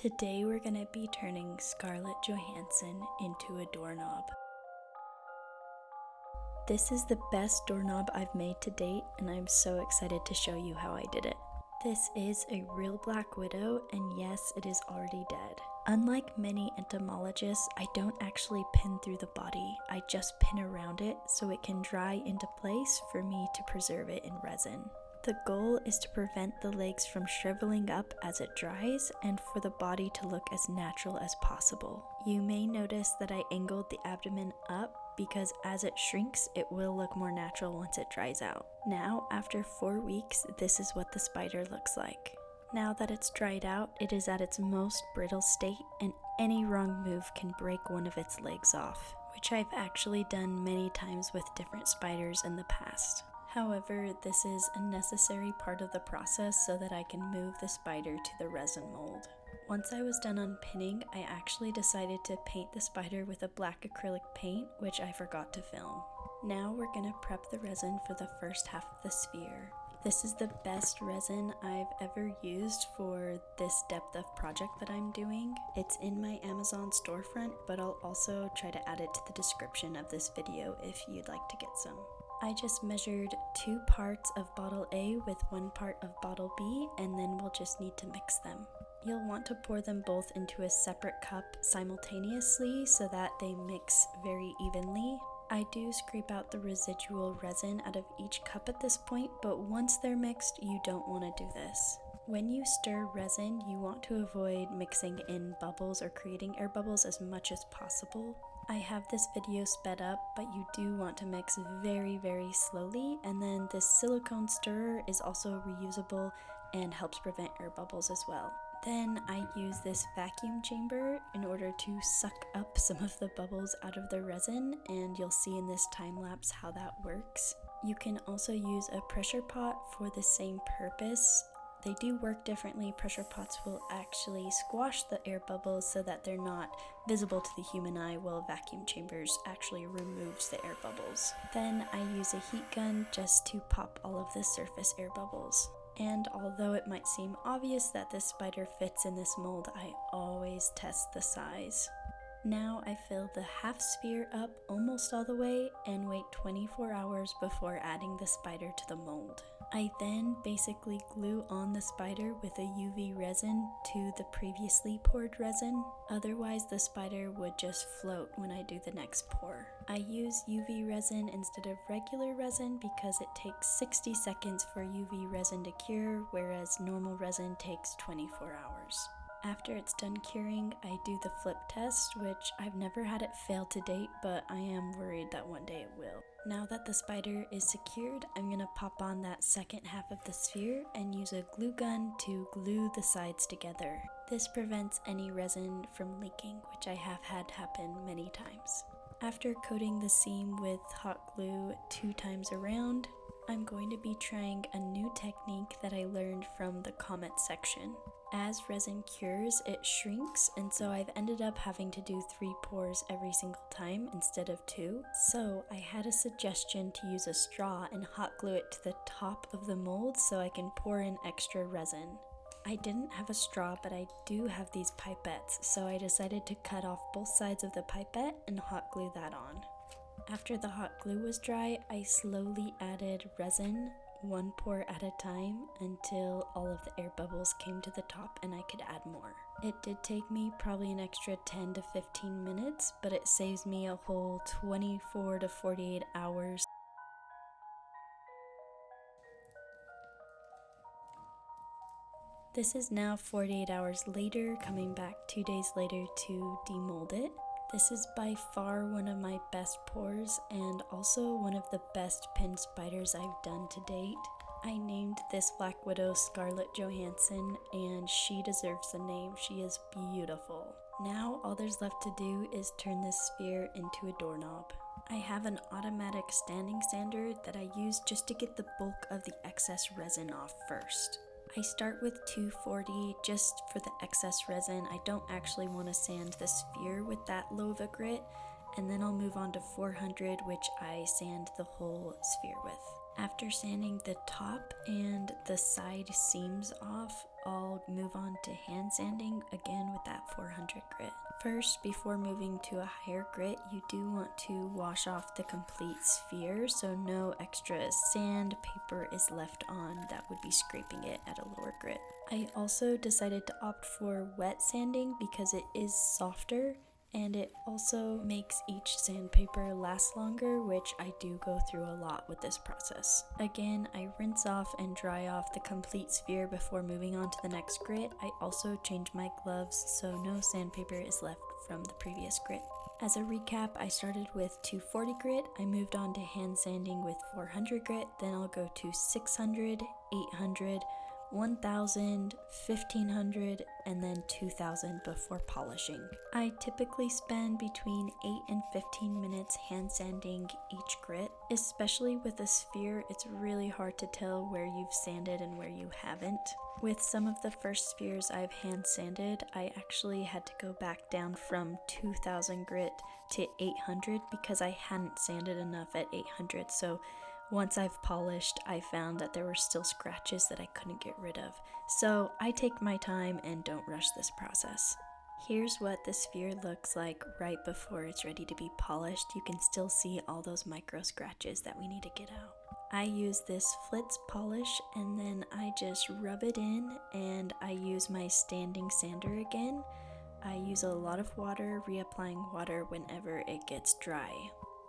Today we're going to be turning Scarlett Johansson into a doorknob. This is the best doorknob I've made to date, and I'm so excited to show you how I did it. This is a real black widow, and yes, it is already dead. Unlike many entomologists, I don't actually pin through the body, I just pin around it so it can dry into place for me to preserve it in resin. The goal is to prevent the legs from shriveling up as it dries and for the body to look as natural as possible. You may notice that I angled the abdomen up because as it shrinks, it will look more natural once it dries out. Now, after 4 weeks, this is what the spider looks like. Now that it's dried out, it is at its most brittle state, and any wrong move can break one of its legs off, which I've actually done many times with different spiders in the past. However, this is a necessary part of the process so that I can move the spider to the resin mold. Once I was done unpinning, I actually decided to paint the spider with a black acrylic paint, which I forgot to film. Now we're going to prep the resin for the first half of the sphere. This is the best resin I've ever used for this depth of project that I'm doing. It's in my Amazon storefront, but I'll also try to add it to the description of this video if you'd like to get some. I just measured 2 parts of bottle A with 1 part of bottle B, and then we'll just need to mix them. You'll want to pour them both into a separate cup simultaneously so that they mix very evenly. I do scrape out the residual resin out of each cup at this point, but once they're mixed, you don't want to do this. When you stir resin, you want to avoid mixing in bubbles or creating air bubbles as much as possible. I have this video sped up, but you do want to mix very, very slowly, and then this silicone stirrer is also reusable and helps prevent air bubbles as well. Then I use this vacuum chamber in order to suck up some of the bubbles out of the resin, and you'll see in this time lapse how that works. You can also use a pressure pot for the same purpose. They do work differently. Pressure pots will actually squash the air bubbles so that they're not visible to the human eye, while vacuum chambers actually removes the air bubbles. Then I use a heat gun just to pop all of the surface air bubbles. And although it might seem obvious that this spider fits in this mold, I always test the size. Now I fill the half sphere up almost all the way and wait 24 hours before adding the spider to the mold. I then basically glue on the spider with a UV resin to the previously poured resin, otherwise the spider would just float when I do the next pour. I use UV resin instead of regular resin because it takes 60 seconds for UV resin to cure, whereas normal resin takes 24 hours. After it's done curing, I do the flip test, which I've never had it fail to date, but I am worried that one day it will. Now that the spider is secured, I'm going to pop on that second half of the sphere and use a glue gun to glue the sides together. This prevents any resin from leaking, which I have had happen many times. After coating the seam with hot glue 2 times around, I'm going to be trying a new technique that I learned from the comment section. As resin cures, it shrinks, and so I've ended up having to do 3 pours every single time instead of 2. So I had a suggestion to use a straw and hot glue it to the top of the mold so I can pour in extra resin. I didn't have a straw, but I do have these pipettes, so I decided to cut off both sides of the pipette and hot glue that on. After the hot glue was dry, I slowly added resin, 1 pour at a time, until all of the air bubbles came to the top and I could add more. It did take me probably an extra 10 to 15 minutes, but it saves me a whole 24 to 48 hours. This is now 48 hours later, coming back 2 days later to demold it. This is by far one of my best pours and also one of the best pin spiders I've done to date. I named this Black Widow Scarlett Johansson, and she deserves the name. She is beautiful. Now all there's left to do is turn this sphere into a doorknob. I have an automatic standing sander that I use just to get the bulk of the excess resin off first. I start with 240 just for the excess resin. I don't actually want to sand the sphere with that low of a grit, and then I'll move on to 400, which I sand the whole sphere with. After sanding the top and the side seams off, I'll move on to hand sanding again with that 400 grit. First, before moving to a higher grit, you do want to wash off the complete sphere so no extra sand paper is left on that would be scraping it at a lower grit. I also decided to opt for wet sanding because it is softer and it also makes each sandpaper last longer, which I do go through a lot with this process. Again, I rinse off and dry off the complete sphere before moving on to the next grit. I also change my gloves so no sandpaper is left from the previous grit. As a recap, I started with 240 grit, I moved on to hand sanding with 400 grit, then I'll go to 600, 800, 1000, 1500, and then 2000 before polishing. I typically spend between 8 and 15 minutes hand sanding each grit. Especially with a sphere, it's really hard to tell where you've sanded and where you haven't. With some of the first spheres I've hand sanded, I actually had to go back down from 2000 grit to 800 because I hadn't sanded enough at 800, so once I've polished, I found that there were still scratches that I couldn't get rid of. So I take my time and don't rush this process. Here's what the sphere looks like right before it's ready to be polished. You can still see all those micro scratches that we need to get out. I use this Flitz polish and then I just rub it in, and I use my standing sander again. I use a lot of water, reapplying water whenever it gets dry.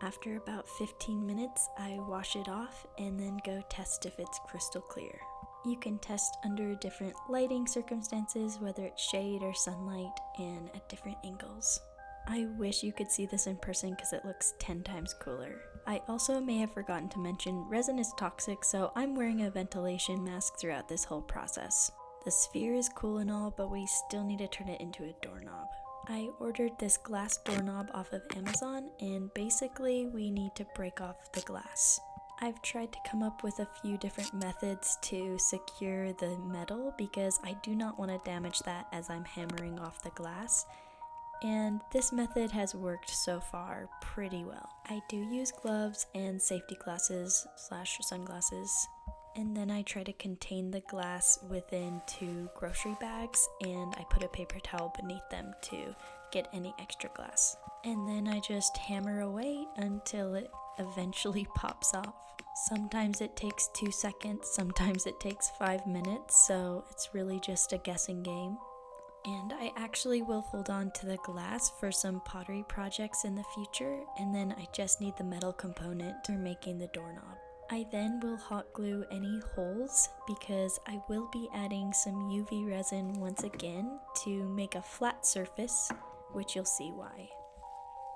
After about 15 minutes, I wash it off and then go test if it's crystal clear. You can test under different lighting circumstances, whether it's shade or sunlight, and at different angles. I wish you could see this in person because it looks 10 times cooler. I also may have forgotten to mention resin is toxic, so I'm wearing a ventilation mask throughout this whole process. The sphere is cool and all, but we still need to turn it into a doorknob. I ordered this glass doorknob off of Amazon, and basically we need to break off the glass. I've tried to come up with a few different methods to secure the metal because I do not want to damage that as I'm hammering off the glass, and this method has worked so far pretty well. I do use gloves and safety glasses / sunglasses, and then I try to contain the glass within 2 grocery bags, and I put a paper towel beneath them to get any extra glass. And then I just hammer away until it eventually pops off. Sometimes it takes 2 seconds, sometimes it takes 5 minutes, so it's really just a guessing game. And I actually will hold on to the glass for some pottery projects in the future, and then I just need the metal component for making the doorknob. I then will hot glue any holes because I will be adding some UV resin once again to make a flat surface, which you'll see why.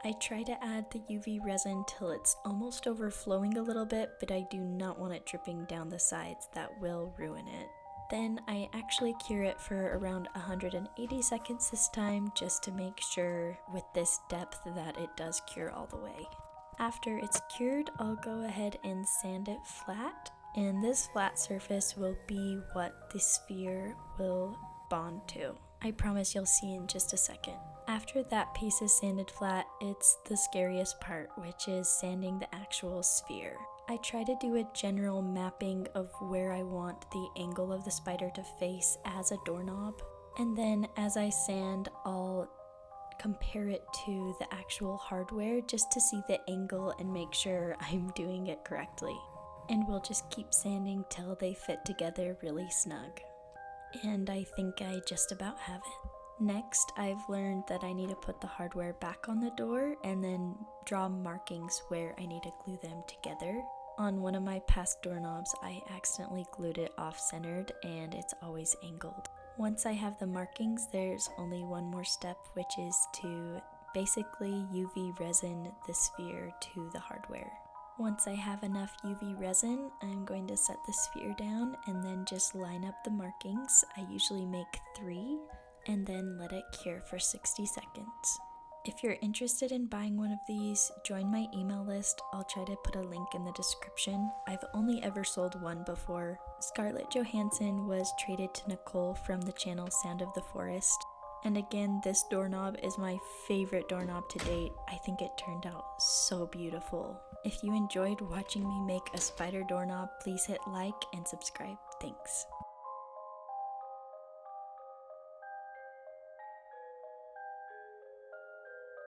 I try to add the UV resin till it's almost overflowing a little bit, but I do not want it dripping down the sides. That will ruin it. Then I actually cure it for around 180 seconds this time, just to make sure with this depth that it does cure all the way. After it's cured, I'll go ahead and sand it flat, and this flat surface will be what the sphere will bond to. I promise you'll see in just a second. After that piece is sanded flat, it's the scariest part, which is sanding the actual sphere. I try to do a general mapping of where I want the angle of the spider to face as a doorknob, and then as I sand, I'll compare it to the actual hardware just to see the angle and make sure I'm doing it correctly. And we'll just keep sanding till they fit together really snug. And I think I just about have it. Next, I've learned that I need to put the hardware back on the door and then draw markings where I need to glue them together. On one of my past doorknobs, I accidentally glued it off-centered and it's always angled. Once I have the markings, there's only one more step, which is to basically UV resin the sphere to the hardware. Once I have enough UV resin, I'm going to set the sphere down and then just line up the markings. I usually make 3 and then let it cure for 60 seconds. If you're interested in buying one of these, join my email list. I'll try to put a link in the description. I've only ever sold one before. Scarlett Johansson was traded to Nicole from the channel Sound of the Forest. And again, this doorknob is my favorite doorknob to date. I think it turned out so beautiful. If you enjoyed watching me make a spider doorknob, please hit like and subscribe. Thanks.